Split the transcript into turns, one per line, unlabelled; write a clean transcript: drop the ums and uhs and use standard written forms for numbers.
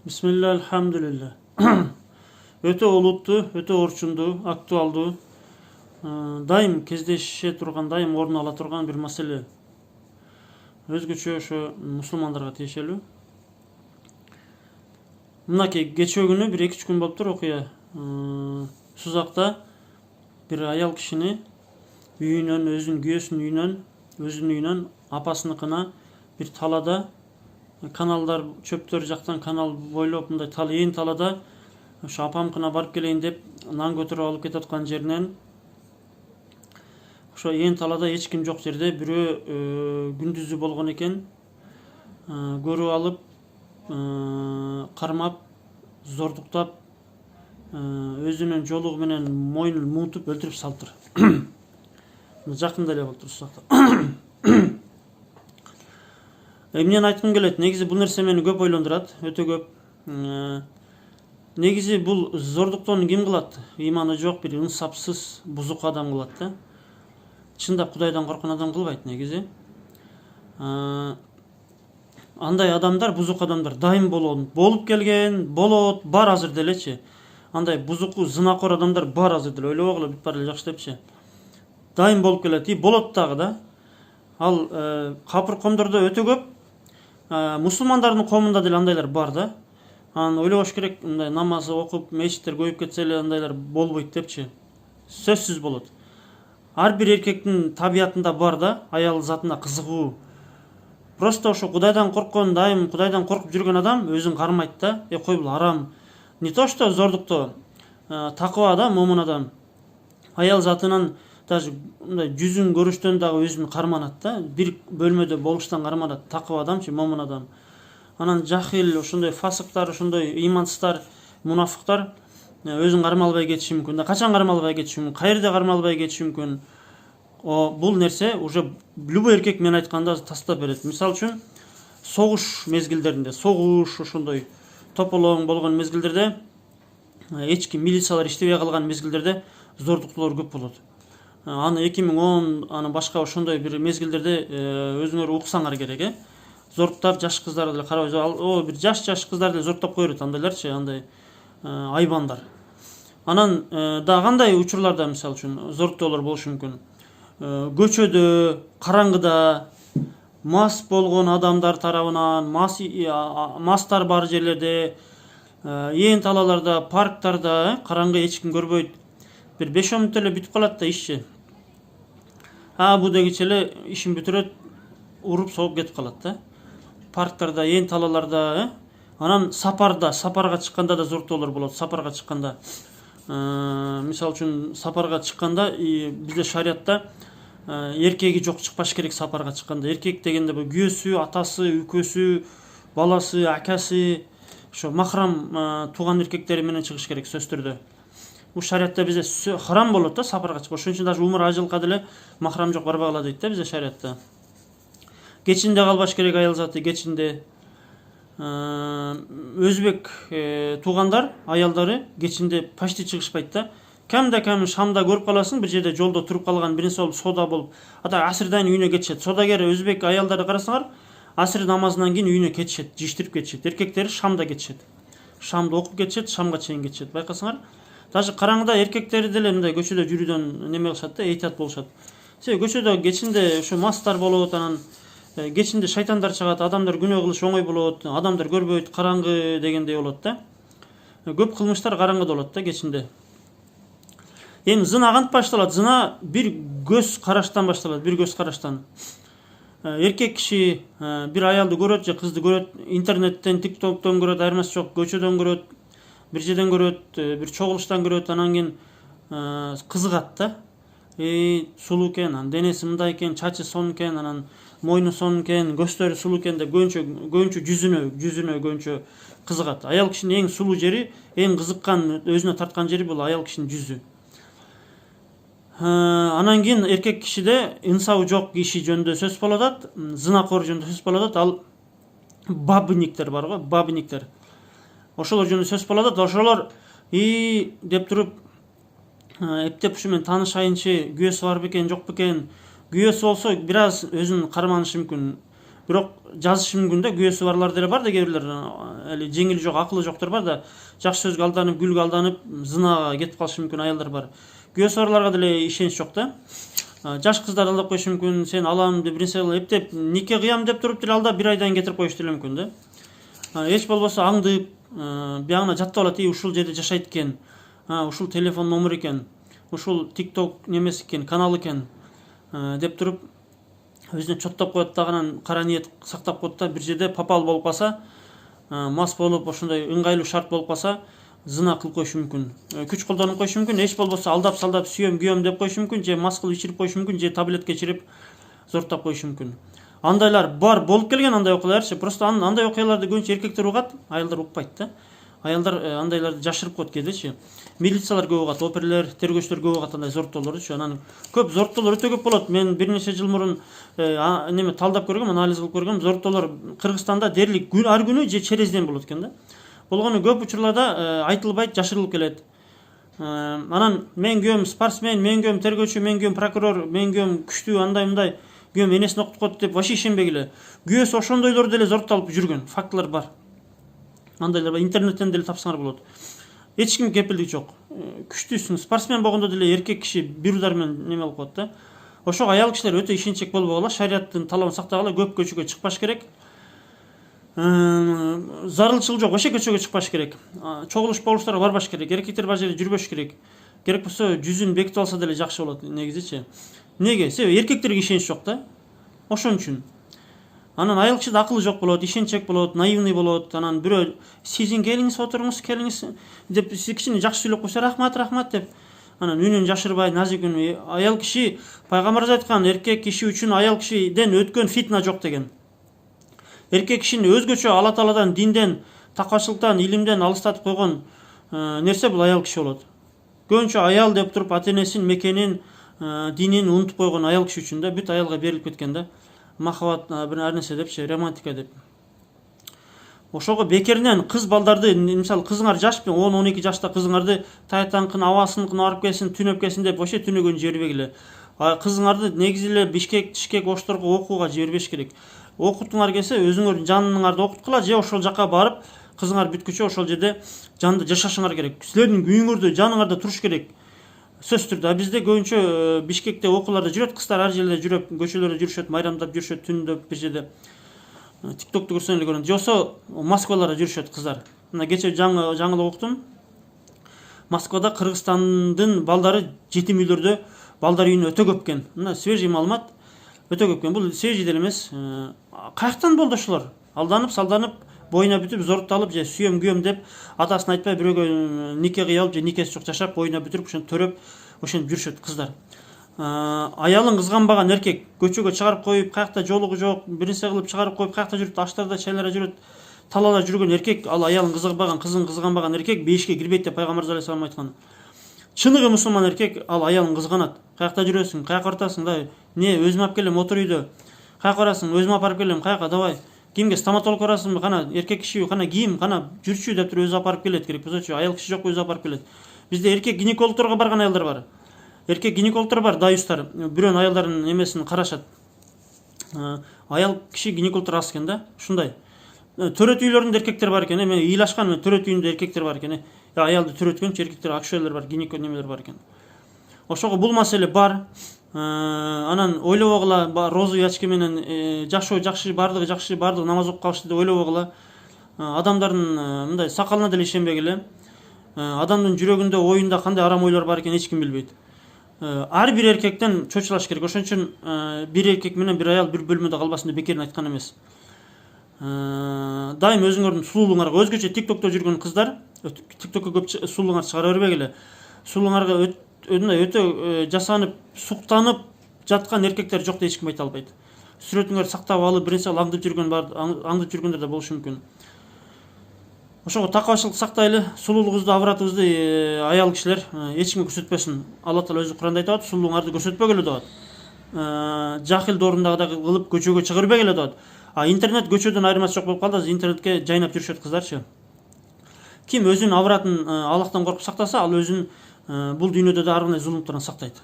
Bismillah, elhamdülillah. Өтө олуттуу, өтө орчундуу, актуалдуу, дайым кездеше турган, дайым орун ала турган бир маселе. Өзгөчө ошо мусулмандарга тиешелүү. Мынакей кечээ күнү бир 2-3 күн болуптур окуя. Сузакта бир аял кишини үйүнөн, өзүнүн күйөөсүнүн үйүнөн, өзүнүн үйүнөн апасыныкына бир талада каналдар, чөптөр жактан канал бойлоп мындай тал ээн талада ошо апамкына барып келейин деп нан көтөрүп алып кетип аткан жеринен ошо ээн талада эч ким жок жерде бирөө күндүзү болгон экен, көрүп алып, кармап, зордуктап, өзүнүн жолугу менен мойнун муутуп өлтүрүп салыптыр. Жакында эле болуптур Сузакта. Эмнени айткым келет? Негизи бул нерсе мени көп ойлондурат, өтө көп. Негизи бул зордуктоону ким кылат? Ыйманы жок, бир ынсапсыз, бузук адам кылат да. Чындап Кудайдан корккон адам кылбайт негизи. Андай адамдар, бузук адамдар дайым болуп келген, болот, бар азыр делечи. Андай бузуку, зынакор адамдар бар азыр деле, ойлобогула бүт бар эле жакшы депчи. Дайым болуп келет и болот дагы да. Ал капыр комдордо өтө көп. Мусулмандардын коомунда деле андайлар бар да. Анан ойлобош керек, мындай намаз окуп, мечиттер көбөйүп кетсе эле андайлар болбойт депчи. Сөзсүз болот. Ар бир эркектин табиятында бар да, аял затына кызыгуу. Просто ошо Кудайдан корккон, дайым Кудайдан коркуп жүргөн адам өзүн кармайт да. Кой бул арам. Не то что зордуктоо, такыба да, момун адам аял затынан даже мындай жүзүн көрүштөн дагы өзүн карманат да. Бир бөлмөдө болуштан карманат такыба адамчы, момун адам. Анан жахил, ошондой фасыктар, ошондой ыймансыздар, мунафыктар өзүн кармалбай кетиши мүмкүн да. Качан кармалбай кетиши мүмкүн? Каерде кармалбай кетиши мүмкүн? Бул нерсе уже любой эркек мен айтканда тастап берет. Мисалы үчүн согуш мезгилдеринде, согуш ошондой тополоң болгон мезгилдерде, эч ким милициялар иштебей калган мезгилдерде зордуктуулар көп болот. Аны 2010, аны башка ошондой бир мезгилдерде өзүңөр уксаңар керек, зордуктап жаш кыздарды деле карабай, бир жаш кыздарды деле зордуктап кое берет андайларчы, андай айбандар. Анан да кандай учурларда мисалы үчүн зордуктоолор болушу мүмкүн? Көчөдө, караңгыда, мас болгон адамдар тарабынан, мастар бар жерлерде, ээн талаларда, парктарда, караңгы, эч ким көрбөйт. Бир 5 мүнөттө эле бүтүп калат да ишчи. Бу дегиче эле ишин бүтүрөт, уруп согуп кетип калат да. Парктарда, ээн талаларда, анан сапарга чыкканда да зордуктоолор болот. Сапарга чыкканда, мисалы үчүн сапарга чыкканда бизде шариатта эркеги жок чыкпаш керек сапарга чыкканда. Эркек дегенде бул күйөөсү, атасы, үкөсү, баласы, акасы, ошо махрам тууган эркектери менен чыгыш керек сөзсүз түрдө. Бул шариатта бизде харам болот да сапарга чыгып. Ошон үчүн даже умра ажылка деле махрам жок барбагыла дейт да бизде шариатта. Кечинде калбаш керек аял заты, кечинде. Өзбек туугандар, аялдары кечинде почти чыгышпайт да. Кемде кем Шамда көрүп каласың, бир жерде жолдо туруп калган, биринчи болуп сода болуп, асырдан үйүнө кетишет. Содагер өзбек аялдарды карасаңар, асыр намазынан кийин үйүнө кетишет, жиштирип кетишет. Эркектери Шамда кетишет. Шамды окуп кетишет, Шамга чейин кетишет. Байкасаңар, даже караңгыда эркектери деле мындай көчөдө жүрүүдөн неме кылышат да, эйтят болушат. Себеби көчөдө кечинде ошо мастар болот, анан кечинде шайтандар чыгат, адамдар күнөө кылыш оңой болот, адамдар көрбөйт, караңгы дегендей болот да. Көп кылмыштар караңгыда болот да кечинде. Эми зына кантип башталат? Зына бир көз караштан башталат, бир көз караштан. Эркек киши бир аялды көрөт же кызды көрөт, интернеттен, тиктоктон көрөт, айырмасы жок, көчөдөн көрөт, бир жерден көрөт, бир чогулуштан көрөт, анан кийин кызыгат да. Сулуу экен, анан денеси мындай экен, чачы сонун экен, анан мойну сонун экен, көздөрү сулуу экен деп көбүнчө жүзүнө көбүнчө кызыгат. Аял кишинин эң сулуу жери, эң кызыккан, өзүнө тарткан жери бул аял кишинин жүзү. Анан кийин эркек кишиде ынсабы жок киши жөнүндө сөз болуп атат, зынакор жөнүндө сөз болуп атат. Ал бабниктер бар го, бабниктер. Ошолор жөнүндө сөз болуп атат. Ошолор деп туруп эптеп ушу менен таанышайынчы, күйөөсү бар бекен, жок бекен. Күйөөсү болсо бир аз өзүн карманышы мүмкүн. Бирок жазышы мүмкүн да, күбөсү барлар деле бар да, кээ бирлер эли жеңили жок, акылы жоктор бар да, жакшы сөзгө алданып, гүлгө алданып, зынага кетип калышы мүмкүн аялдар бар. Күбөсү барларга деле ишенич жок да. Жаш кыздар алдап коюшу мүмкүн, сен алам деп, бир нерсе эптеп, нике кыям деп туруп деле алдап, бир айдан кетирип коюшу деле мүмкүн да. Эч болбосо аңдып, биягына жаттап алат, ушул жерде жашайт экен, ушул телефон номер экен, ушул TikTok немеси экен, канал экен деп туруп өзүнө чоттоп коет да, анан кара ниет сактап коет да, бир жерде попал болуп калса, мас болуп, ошондой ыңгайлуу шарт болуп калса, зына кылып коюшу мүмкүн. Күч колдонуп коюшу мүмкүн, эч болбосо алдап салдап сүйөм, күйөм деп коюшу мүмкүн, же мас кылып ичирип коюшу мүмкүн, же таблетка ичирип зорттоп коюшу мүмкүн. Андайлар бар, болуп келген андай окуяларчы. Просто андай окуяларды көбүнчө эркектер угат, аялдар укпайт да. Аялдар андайларды жашырып коет кээдечи. Милициялар көп угат, оперлер, тергөөчүлөр көп угат андай зорттоолордучу. Анан көп зорттоолор өтө көп болот. Мен бир нече жыл мурун неме талдап көргөм, анализ кылып көргөм. Зорттоолор Кыргызстанда дээрлик ар күнү же черезден болот экен да. Болгону көп учурларда айтылбайт, жашырылып келет. Анан мен күйөөм спортсмен, мен күйөөм тергөөчү, мен күйөөм прокурор, мен күйөөм күчтүү, андай мындай, күйөөм энесин окутуп коет деп вообще ишенбегиле. Күйөөсү ошондойлор деле зорттолуп жүргөн фактылар бар. Андайлар бар, интернеттен деле тапсаңар болот. Эч ким кепилдик жок. Күчтүүсүң, спортсмен болгондо деле эркек киши бир удар менен неме кылып коет да. Ошого аял кишилер өтө ишенчек болбогула, шарияттын талабын сактагыла, көп көчөгө чыкпаш керек. Зарылчыл жок, вообще көчөгө чыкпаш керек. Чогулуш болуштарга барбаш керек. Эркектер бар жерде жүрбөш керек. Керек болсо жүзүн бекитип алса деле жакшы болот негизичи. Неге? Себеби эркектерге ишенич жок да. Ошон үчүн. Анан айыл кишиде акылы жок болот, ишенчек болот, наивный болот. Анан бирөө сизин келиңиз, отуруңуз, келиңиз деп кишини жакшы сүйлөп койсо, рахмат, рахмат деп. Анан үнүн жашырбай, назик үн. Аял киши, пайгамбарыбыз айткан, эркек киши үчүн аял кишиден өткөн фитна жок деген. Эркек кишини өзгөчө Алла Тааладан, динден, таквачылыктан, илимден алыстатып койгон нерсе бул аял киши болот. Көбүнчө аял деп туруп ата-энесин, мекенин, динин унутуп койгон аял киши үчүн да, бүт аялга берилип кеткен да. Махаббат, бир нерсе депчи, романтика деп. Ошого бекеринен кыз балдарды, мисалы кызыңар жаш, 10-12 жашта кызыңарды таятаңкын, абасыныкын барып келсин, түнөп келсин деп вообще түнөгөн жибербегиле. Кызыңарды негизи эле Бишкек, Тишкек ошторго окууга жибербеш керек. Окутуңар келсе, өзүңөрдүн жаныңарды окуткула, же ошол жака барып, кызыңар бүткүчө ошол жерде жанды жашашыңар керек. Силердин үйүңөрдө, жаныңарда туруш керек. Сөзсүз түрдө. Бизде көбүнчө Бишкекте окууларда жүрөт, кыздар ар жерде жүрөп, көчөлөрдө жүрүшөт, майрамдап жүрүшөт, түндөп бир жерде. TikTok'tu көрсөң эле көрөт. Жосо Москваларда жүрүшөт кыздар. Мына кече жаңылык уктум. Москвада Кыргызстандын балдары жетим үйлөрдө балдар үйүнө өтө көп экен. Мына свежий маалымат, өтө көп экен. Бул свежий деле эмес. Каяктан болду ошолор? Алданып, салданып, боюна бүтүп, зортталып, же сүйөм, күйөм деп атасын айтпай бирөөгө нике кый алып, же никеси жок жашап, боюна бүтүрүп, ошентип төрөп, ошентип жүрүшөт кыздар. Аялын кызганбаган эркек көчөгө чыгарып коюп, каякта жолугу жок, бир нерсе кылып чыгарып коюп, каякта жүрүп, таштарда, чайларда жүрөт, талаада жүргөн эркек, ал аялын кызганбаган, кызын кызганбаган эркек бейишке кирбейт деп пайгамбарыбыз алейхисалам айткан. Чыныгы мусулман эркек ал аялын кызганат. Каякта жүрөсүң, каяка барасың, да, не, өзүм алып келем, отур үйдө. Каяка барасың, өзүм алып келем, каяка, давай. Кимге, стоматолог барасыңбы, кана, эркек киши, кана кийим, кана жүрчү деп туруп өзү алып келет, керек болсочу, аял киши жок, өзү алып келет. Бизде эркек гинекологторго барган аялдар бар. Эркек гинекологтор бар, дайустар, бирөөнүн аялдарын эмесин карашат. Аял киши гинекологтор аз экен да, ушундай. Төрөт үйлөрүндө эркектер бар экен, мен ыйлашкан, төрөт үйүндө эркектер бар экен. Аялды төрөткөнчү эркектер, акушерлер бар, гинеколог немелер бар экен. Ошого бул маселе бар. Анан ойлобогула, розу ячки менен жашоо жакшы, бардыгы жакшы, бардыгы намаз окуп калышты деп ойлобогула. Адамдардын мындай сакалына деле ишенбегиле. Адамдын жүрөгүндө, оюнда кандай арам ойлор бар экенин эч ким билбейт. Ар бир эркектен чочулаш керек. Ошон үчүн бир эркек менен бир аял бир бөлмөдө калбасын деп бекерин айткан эмес. Дайым өзүңөрдүн сулуулуңарга, өзгөчө TikTok'то жүргөн кыздар, TikTok'ко көп сулуулуңарды чыгара бербегиле. Сулуулуңарга өтө жасанып, суктанып жаткан эркектер жок деп эч ким айта албайт. Сүрөтүңөрдү сактап алып, бир нерсе аңдып жүргөндөр да болушу мүмкүн. Ошого таквачылык сактайлы, сулуулугубузду, авратыбызды аял кишилер эч кимге көрсөтпөсүн. Алла Таала өзү Куранда айтып атат, сулуулуңарды көрсөтпөгүлө деп атат. Жахил доорундагыдай кылып көчөгө чыгарбегиле деп атат. Интернет көчөдөн айырмасы жок болуп калды, азыр интернетке жайнап жүрүшөт кыздарчы. Ким өзүнүн авратын Аллахтан коркуп сактаса, ал өзүн бул дүйнөдө да ар кандай зулумтардан сактайт.